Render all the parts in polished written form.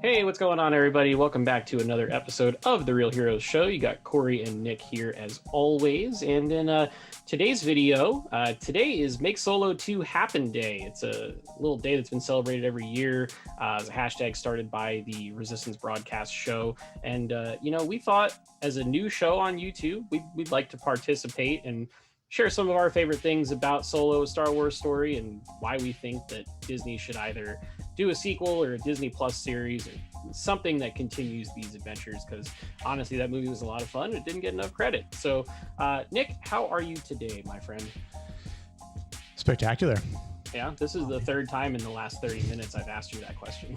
Hey, what's going on, everybody? Welcome back to another episode of The Real Heroes Show. You got Cory and Nick here as always. And in today's video, today is Make Solo 2 Happen Day. It's a little day that's been celebrated every year as a hashtag started by the Resistance Broadcast Show. And, we thought as a new show on YouTube, we'd like to participate and share some of our favorite things about Solo, Star Wars story, and why we think that Disney should either do a sequel or a Disney Plus series or something that continues these adventures, because honestly, that movie was a lot of fun. It didn't get enough credit. So, Nick, how are you today, my friend? Spectacular. Yeah, this is the third time in the last 30 minutes I've asked you that question.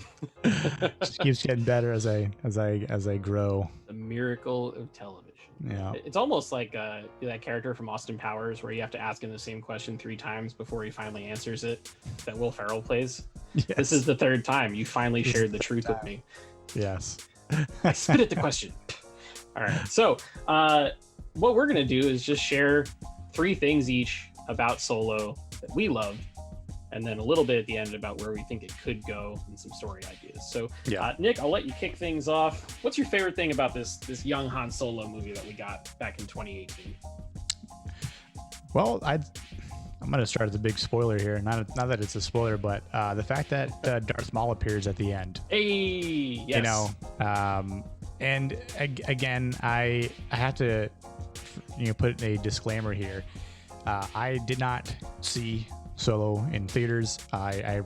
Just keeps getting better as I grow. The miracle of television. Yeah, it's almost like that character from Austin Powers where you have to ask him the same question 3 times before he finally answers it, that Will Ferrell plays. Yes. This is the third time you finally shared the truth with me. Yes. I spit at the question. All right, so what we're gonna do is just share 3 things each about Solo that we love, and then a little bit at the end about where we think it could go and some story ideas. So, yeah. Nick, I'll let you kick things off. What's your favorite thing about this young Han Solo movie that we got back in 2018? Well, I'm going to start with a big spoiler here. Not that it's a spoiler, but the fact that Darth Maul appears at the end. Hey, yes. And again, I have to put a disclaimer here. I did not see Solo in theaters. I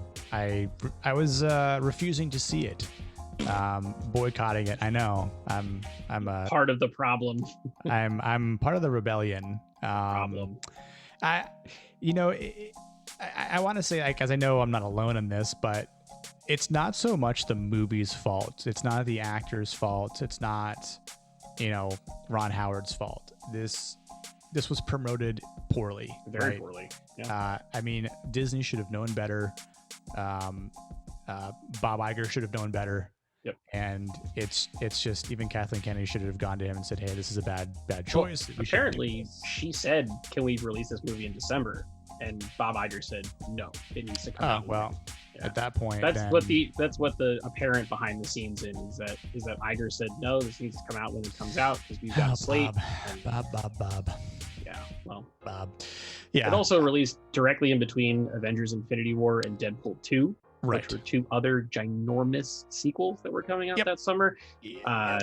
was refusing to see it, boycotting it. I know I'm part of the problem. I'm part of the rebellion. Problem. I want to say, because I know I'm not alone in this, but it's not so much the movie's fault. It's not the actor's fault. It's not Ron Howard's fault. This was promoted poorly. Very poorly. Yeah. Disney should have known better. Bob Iger should have known better. Yep. And it's just, even Kathleen Kennedy should have gone to him and said, "Hey, this is a bad choice." Well, apparently, she said, "Can we release this movie in December?" And Bob Iger said, "No, it needs to come out." Well, at that point, that's what the apparent behind the scenes is that Iger said, "No, this needs to come out when it comes out because we've got a slate." Bob. Yeah, well, Bob. Yeah. It also released directly in between Avengers: Infinity War and Deadpool 2. Right. Which were 2 other ginormous sequels that were coming out that summer. Yeah.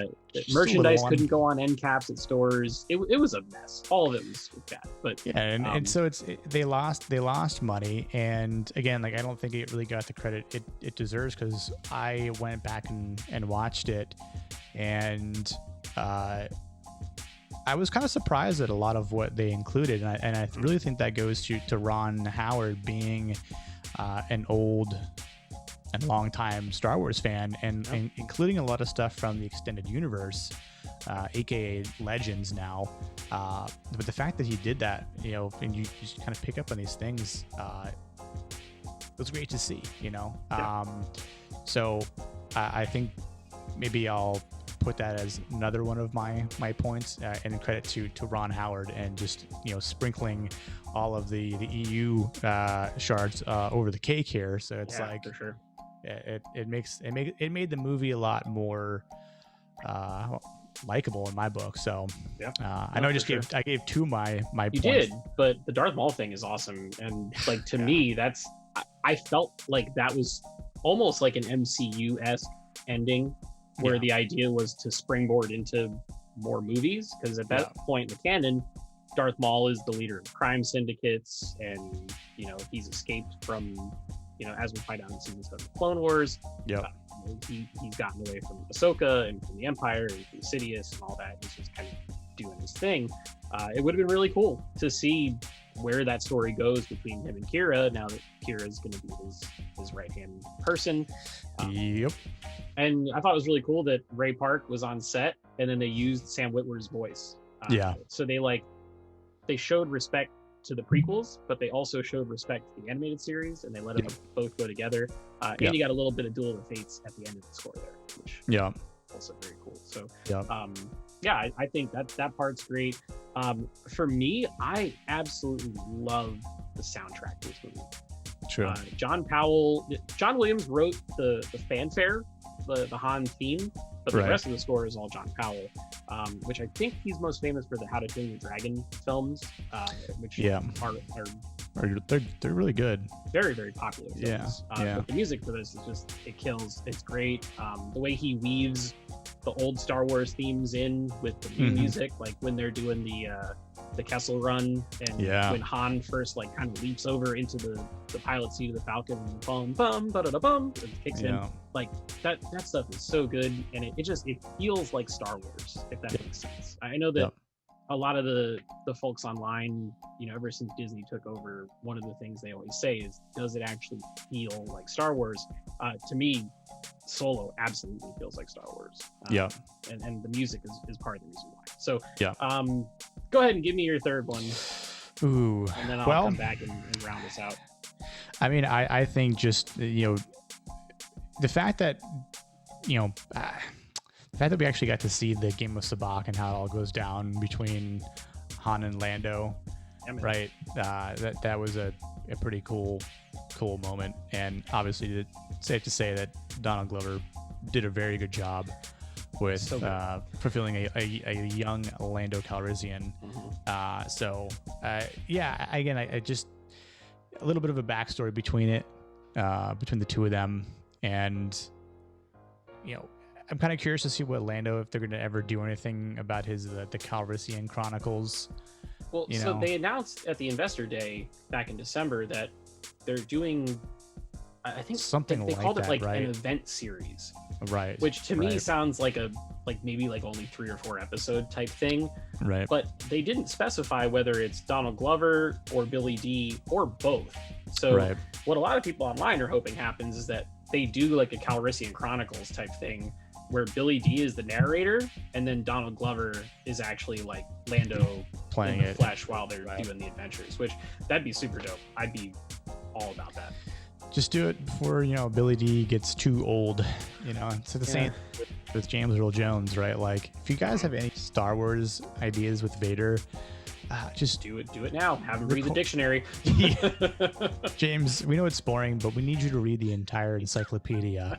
Merchandise couldn't go on end caps at stores. It was a mess. All of it was bad. But yeah, and so they lost money. And again, I don't think it really got the credit it deserves, because I went back and watched it, and I was kind of surprised at a lot of what they included, and I really think that goes to Ron Howard being an old and longtime Star Wars fan, and including a lot of stuff from the extended universe, aka Legends now. But the fact that he did that, and you just kind of pick up on these things, it was great to see. So I think maybe I'll put that as another one of my points, and credit to Ron Howard, and just sprinkling all of the EU shards over the cake here. So it's for sure. It made the movie a lot more likable in my book. So I know I gave 2 my you points. Did, but the Darth Maul thing is awesome, and to me, I felt like that was almost like an MCU-esque ending, where the idea was to springboard into more movies, because at that point in the canon, Darth Maul is the leader of crime syndicates, and he's escaped from, as we find out in season 7 of Clone Wars. He's gotten away from Ahsoka and from the Empire and from Sidious and all that. He's just kind of doing his thing. It would have been really cool to see where that story goes between him and Qi'ra, now that Qi'ra is going to be his right-hand person. And I thought it was really cool that Ray Park was on set, and then they used Sam Witwer's voice. So they showed respect to the prequels, but they also showed respect to the animated series, and they let them both go together. And you got a little bit of Duel of the Fates at the end of the score there, which also very cool. So I think that part's great. For me, I absolutely love the soundtrack to this movie. True. John Williams wrote the fanfare the Han theme, but the rest of the score is all John Powell, which I think he's most famous for the How to Train Your Dragon films, which they're really good. Very, very popular films. But the music for this is just, it kills. It's great. The way he weaves the old Star Wars themes in with the new music, like when they're doing the Kessel Run, and when Han first like kind of leaps over into the pilot seat of the Falcon, and bum bum ba da da bum, it kicks in. Like that stuff is so good, and it feels like Star Wars, if that makes sense. I know that a lot of the folks online, you know, ever since Disney took over, one of the things they always say is, does it actually feel like Star Wars? To me, Solo absolutely feels like Star Wars. And the music is part of the reason why. So go ahead and give me your third one. Ooh. And then I'll come back and round this out. I mean, I think just, you know, the fact that, you know, the fact that we actually got to see the Game of Sabacc and how it all goes down between Han and Lando, right? That was a pretty cool moment, and obviously it's safe to say that Donald Glover did a very good job with fulfilling a young Lando Calrissian. Again, I just a little bit of a backstory between the two of them, and you know, I'm kind of curious to see what Lando, if they're going to ever do anything about the Calrissian Chronicles. Well, so they announced at the Investor Day back in December that they're doing, I think something they called it like an event series, right? Which to me sounds like maybe only 3 or 4 episode type thing, right? But they didn't specify whether it's Donald Glover or Billy Dee or both. So what a lot of people online are hoping happens is that they do like a Calrissian Chronicles type thing, where Billy Dee is the narrator, and then Donald Glover is actually like Lando playing in the flesh while they're doing the adventures, which that'd be super dope. I'd be all about that. Just do it before, you know, Billy Dee gets too old, you know. It's the same with James Earl Jones, right? Like, if you guys have any Star Wars ideas with Vader, just do it now. Have him read the dictionary. James, we know it's boring, but we need you to read the entire encyclopedia.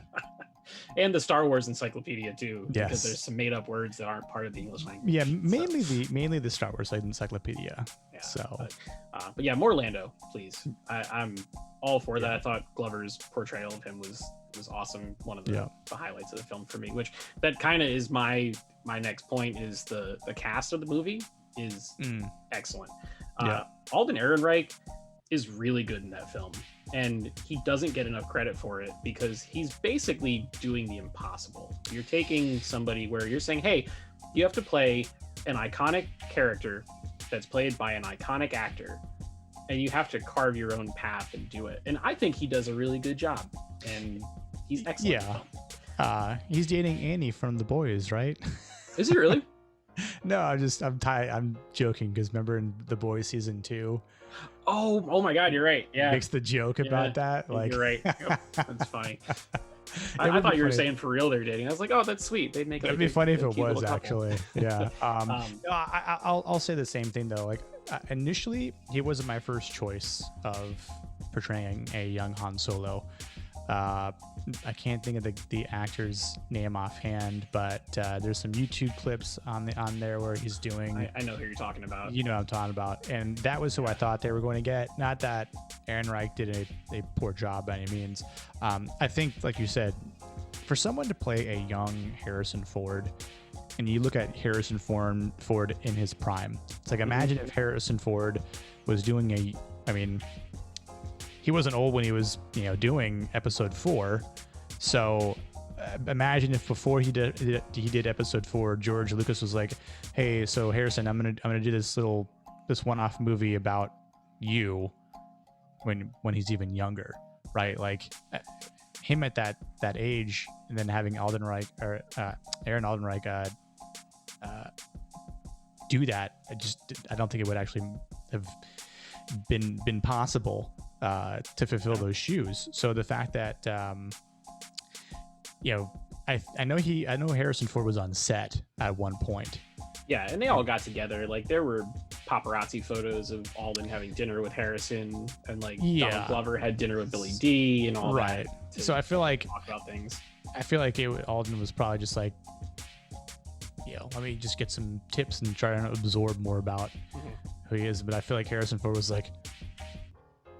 And the Star Wars encyclopedia too, because there's some made up words that aren't part of the English language. Yeah, mainly the Star Wars encyclopedia. Yeah, so, but yeah, more Lando, please. I'm all for that. I thought Glover's portrayal of him was awesome. One of the highlights of the film for me. Which that kind of is my next point, is the cast of the movie is excellent. Alden Ehrenreich is really good in that film, and he doesn't get enough credit for it because he's basically doing the impossible. You're taking somebody where you're saying, hey, you have to play an iconic character that's played by an iconic actor, and you have to carve your own path and do it. And I think he does a really good job, and he's excellent. He's dating Annie from The Boys, right? Is he really? No, I'm joking, because remember in The Boys season 2, oh my God, you're right. Yeah, makes the joke about that. Like, you're right. That's funny. I thought you were saying for real they're dating. I was like, oh, that's sweet. They'd make it. It'd be funny if it was actually. Yeah. I'll say the same thing though. Like, initially, he wasn't my first choice of portraying a young Han Solo. I can't think of the actor's name offhand, but there's some YouTube clips on there where he's doing. I know who you're talking about. You know what I'm talking about, and that was who I thought they were going to get. Not that Ehrenreich did a poor job by any means. I think, like you said, for someone to play a young Harrison Ford, and you look at Harrison Ford in his prime, it's like, imagine if Harrison Ford was doing he wasn't old when he was, doing episode 4. So imagine if before he did episode 4, George Lucas was like, hey, so Harrison, I'm gonna do this one-off movie about you when he's even younger, right? Like, him at that age, and then having Aaron Aldenreich do that, I don't think it would actually have been possible to fulfill those shoes. So the fact that I know Harrison Ford was on set at one point, Yeah, and they all got together. Like there were paparazzi photos of Alden having dinner with Harrison, and like Donald Glover had dinner with Billy D and all that. So I feel like talk about things. I feel like Alden was probably just like, let me just get some tips and try to absorb more about who he is. But I feel like Harrison Ford was like,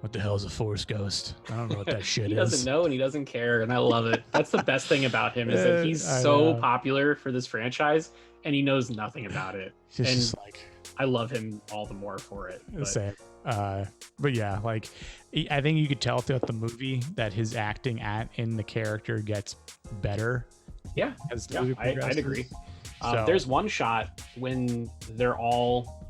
what the hell is a Force Ghost? I don't know what that shit is. He doesn't know and he doesn't care, and I love it. That's the best thing about him is that he's so popular for this franchise and he knows nothing about it. It's and just like, I love him all the more for it. Same. But yeah, like I think you could tell throughout the movie that his acting in the character gets better. Yeah, as the movie progresses. I'd agree. There's one shot when they're all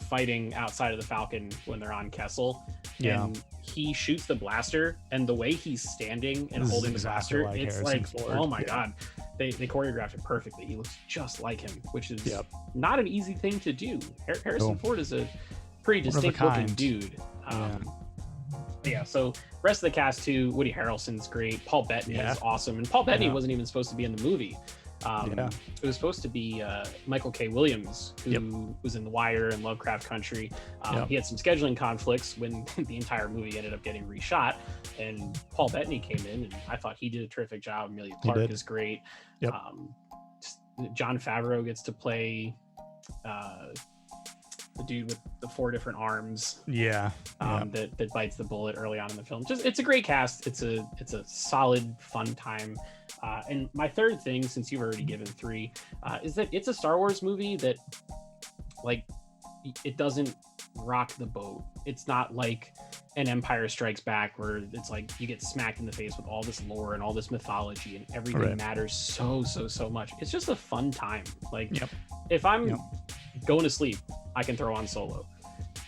fighting outside of the Falcon when they're on Kessel, and he shoots the blaster, and the way he's standing and holding the blaster, like it's Harrison Ford. Oh my god, they choreographed it perfectly. He looks just like him, which is not an easy thing to do. Harrison Ford is a pretty distinct looking dude. So rest of the cast too. Woody Harrelson's great. Paul Bettany is awesome, and Paul Bettany wasn't even supposed to be in the movie. It was supposed to be Michael K. Williams, who was in The Wire and Lovecraft Country. He had some scheduling conflicts when the entire movie ended up getting reshot, and Paul Bettany came in, and I thought he did a terrific job. Amelia Clarke is great. Jon Favreau gets to play the dude with the 4 different arms that bites the bullet early on in the film. It's a great cast. It's a solid, fun time. And my third thing, since you've already given 3, is that it's a Star Wars movie that, like, it doesn't rock the boat. It's not like an Empire Strikes Back where it's like you get smacked in the face with all this lore and all this mythology and everything matters so much. It's just a fun time. Like, if I'm going to sleep, I can throw on Solo.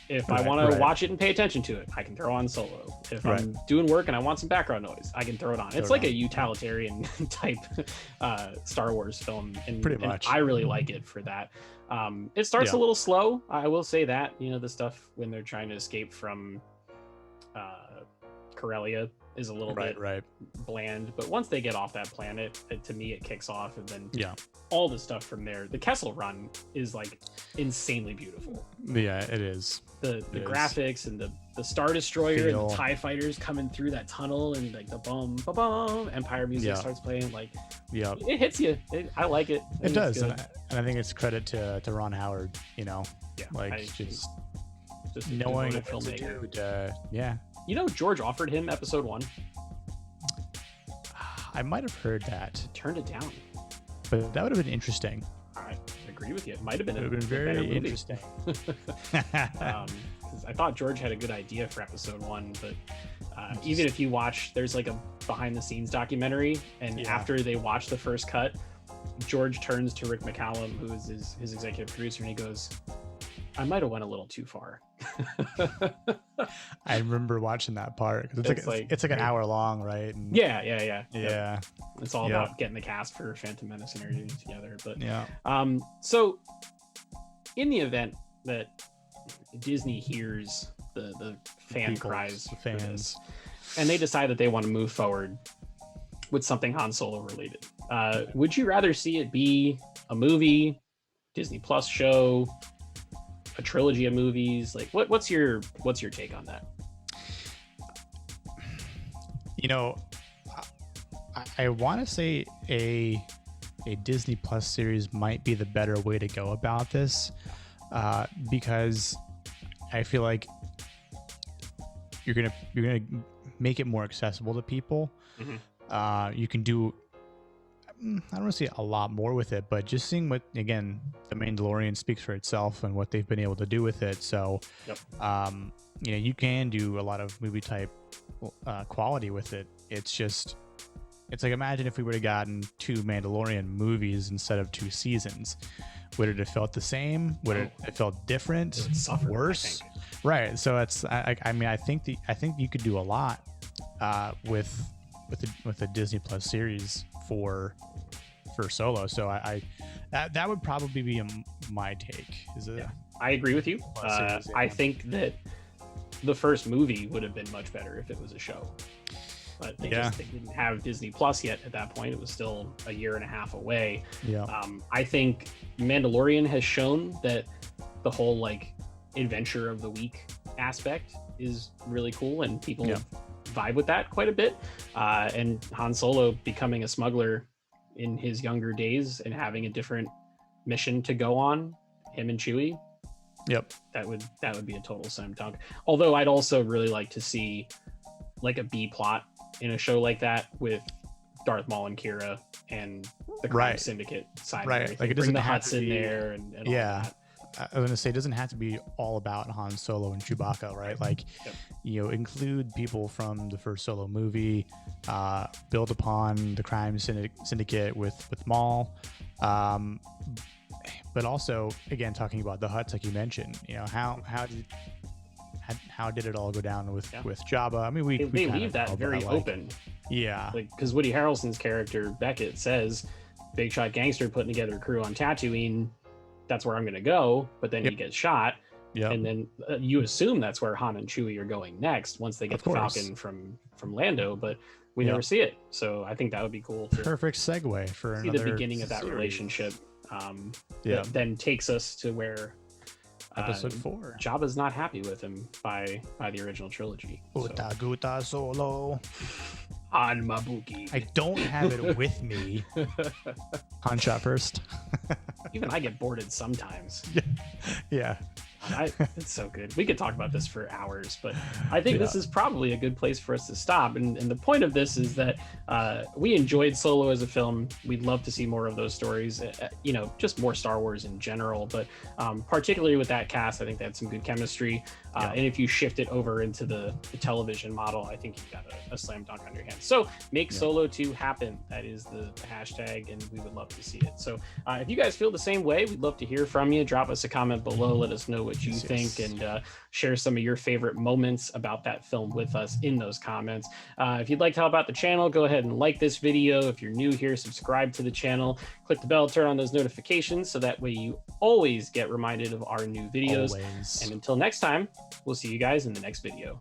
If I want to watch it and pay attention to it, I can throw on Solo. If I'm doing work and I want some background noise, I can throw it on. It's like a utilitarian type Star Wars film, and pretty much. I really like it for that. It starts a little slow, I will say that. The stuff when they're trying to escape from Corellia is a little bit bland, but once they get off that planet, to me it kicks off, and then all the stuff from there. The Kessel Run is like insanely beautiful. It is. The graphics and the Star Destroyer and the TIE fighters coming through that tunnel, and like the boom Empire music starts playing, like it hits you. I like it. It does, and I think it's credit to Ron Howard, just knowing what to do. George offered him episode 1. I might have heard that. He turned it down. But that would have been interesting. I agree with you. It might have been. It would have been very interesting. I thought George had a good idea for episode 1, but even if you watch, there's like a behind-the-scenes documentary, and after they watch the first cut, George turns to Rick McCallum, who is his executive producer, and he goes, "I might have went a little too far." I remember watching that part. It's like an hour long, right? And yeah. It's all about getting the cast for Phantom Menace and everything together. But so in the event that Disney hears the fan cries, fans, and they decide that they want to move forward with something Han Solo related, would you rather see it be a movie, Disney Plus show, a trilogy of movies? Like, what's your take on that? I want to say a Disney Plus series might be the better way to go about this, because I feel like you're gonna make it more accessible to people. You can do, I don't want to say a lot more with it, but just seeing what, again, The Mandalorian speaks for itself and what they've been able to do with it. So, you can do a lot of movie type quality with it. It's like, imagine if we would have gotten 2 Mandalorian movies instead of 2 seasons. Would it have felt the same? Would it have felt different? Suffered, worse? Right. So it's, I think you could do a lot with a Disney Plus series for Solo. So that would probably be my take. I agree with you. I think that the first movie would have been much better if it was a show. but they didn't have Disney Plus yet at that point. It was still a year and a half away. Yeah. I think Mandalorian has shown that the whole like adventure of the week aspect is really cool, and people vibe with that quite a bit. And Han Solo becoming a smuggler in his younger days and having a different mission to go on, him and Chewie. Yep. That would be a total slam dunk. Although I'd also really like to see like a B plot in a show like that with Darth Maul and Qi'ra and the crime syndicate side. Right. Like it bring doesn't the have Hutts to in be, there and all that. I was gonna say it doesn't have to be all about Han Solo and Chewbacca, right? Like, include people from the first Solo movie, build upon the crime syndicate with Maul, but also again talking about the Hutts, like you mentioned. How did it all go down with Jabba? I mean, they leave that very open. Yeah, like because Woody Harrelson's character Beckett says, "Big shot gangster putting together a crew on Tatooine. That's where I'm going to go," but then he gets shot. And then you assume that's where Han and Chewie are going next once they get the Falcon from Lando, but we never see it. So I think that would be cool. Perfect segue for see the beginning of that relationship. That then takes us to where episode 4. Jabba's not happy with him by the original trilogy. Uta Guta Solo. Han Mabuki. I don't have it with me. Han shot first. Even I get boarded sometimes. Yeah. It's so good. We could talk about this for hours, but I think this is probably a good place for us to stop. And the point of this is that we enjoyed Solo as a film. We'd love to see more of those stories, just more Star Wars in general, but particularly with that cast, I think they had some good chemistry. And if you shift it over into the television model, I think you've got a slam dunk on your hands. So make Solo 2 happen. That is the hashtag, and we would love to see it. So if you guys feel the same way, we'd love to hear from you. Drop us a comment below. Let us know what you think, and share some of your favorite moments about that film with us in those comments. If you'd like to help out the channel, go ahead and like this video. If you're new here, subscribe to the channel, click the bell, turn on those notifications so that way you always get reminded of our new videos. And until next time, we'll see you guys in the next video.